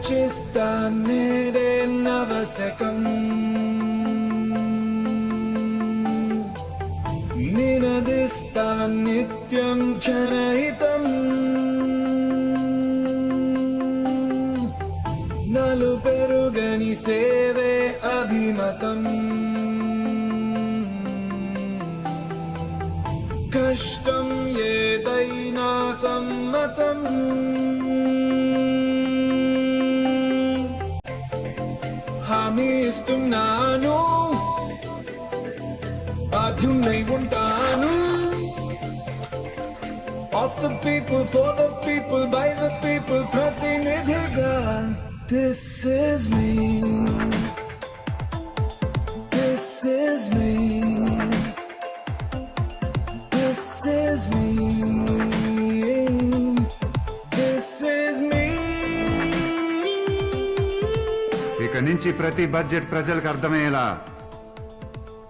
రచిస్తా నేడే నవశకం నినదిస్తా నిత్యం జనహితం నలు పెరుగని సేవే అభిమతం కష్టం ఏదైనా సమ్మతం హామీ ఇస్తున్నాను బాధ్యున్నై ఉంటాను Of the people, for the people, by the people, ప్రతినిధిగా This is me. This is me. This is me. This is me. ఇక నుంచి ప్రతి బడ్జెట్ ప్రజలకు అర్థమయ్యేలా,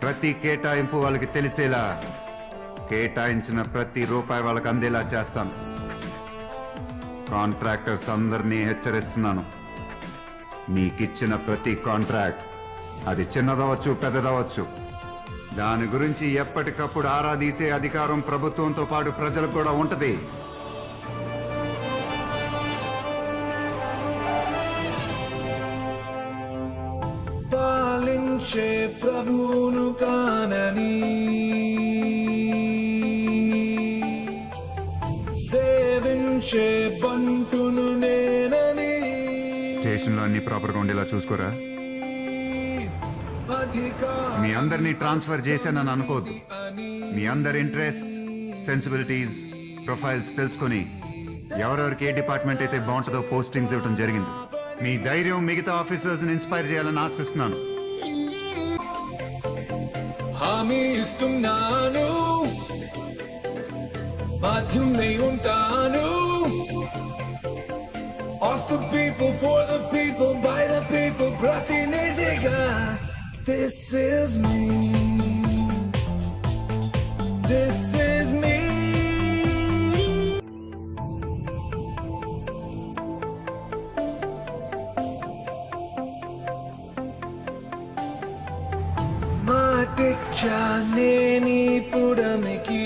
ప్రతి కేటాయింపు వాళ్ళకి తెలిసేలా, కేటాయించిన ప్రతి రూపాయి వాళ్ళకి అందేలా చేస్తాను. కాంట్రాక్టర్స్ అందరినీ హెచ్చరిస్తున్నాను. నీకిచ్చిన ప్రతి కాంట్రాక్ట్, అది చిన్నదవచ్చు పెద్దదవచ్చు, దాని గురించి ఎప్పటికప్పుడు ఆరాధీసే అధికారం ప్రభుత్వంతో పాటు ప్రజలకు కూడా ఉంటది. పాలించే ప్రభువును కానని, సేవించే బంటును నేనని, స్టేషన్లో అన్ని ప్రాపర్గా ఉండేలా చూసుకోరా. మీ అందరినీ ట్రాన్స్ఫర్ చేశానని అనుకోవద్దు. మీ అందరి ఇంట్రెస్ట్, సెన్సిబిలిటీస్, ప్రొఫైల్స్ తెలుసుకొని ఎవరెవరికి ఏ డిపార్ట్మెంట్ అయితే బాగుంటుందో పోస్టింగ్స్ ఇవ్వడం జరిగింది. మీ ధైర్యం మిగతా ఆఫీసర్స్ ఇన్స్పైర్ చేయాలని ఆశిస్తున్నాను. హామీ ఇస్తున్నాను బాధ్యున్నై ఉంటాను Of the people, for the people, by the people, ప్రతినిధిగా This is me. This is me. మాటిచ్చా నేనీ పుడమికి,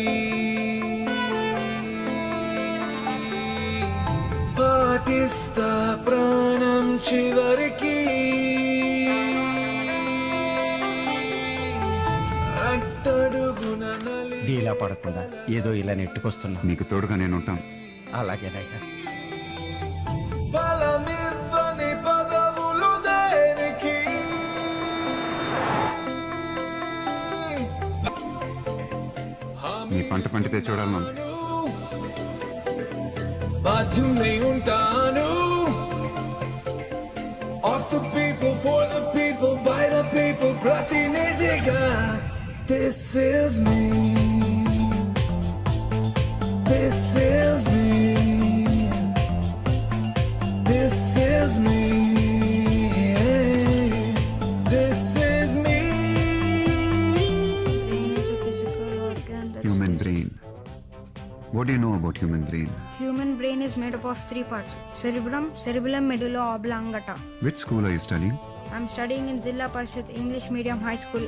పాటిస్తా ప్రాణం చివరికి, అట్టడుగున నలి డీలా పడకుండా ఏదో ఇలా నెట్టుకొస్తున్నా. నీకు తోడుగా నేను ఉంటాను. అలాగేనయ్యా. బలమివ్వని పదవులు దేనికి, నీ పంట పండితే చూడాలను. బాధ్యున్నై ఉంటాను Of the people, for the people, by the people, ప్రతినిధిగా This is me. This is me. This is me. This is me. Brain is a physical organ that Human brain. What do you know about human brain? Human brain is made up of 3 parts: cerebrum, cerebellum, medulla oblongata. Which school are you studying? I'm studying in Zilla Parishad English Medium High School,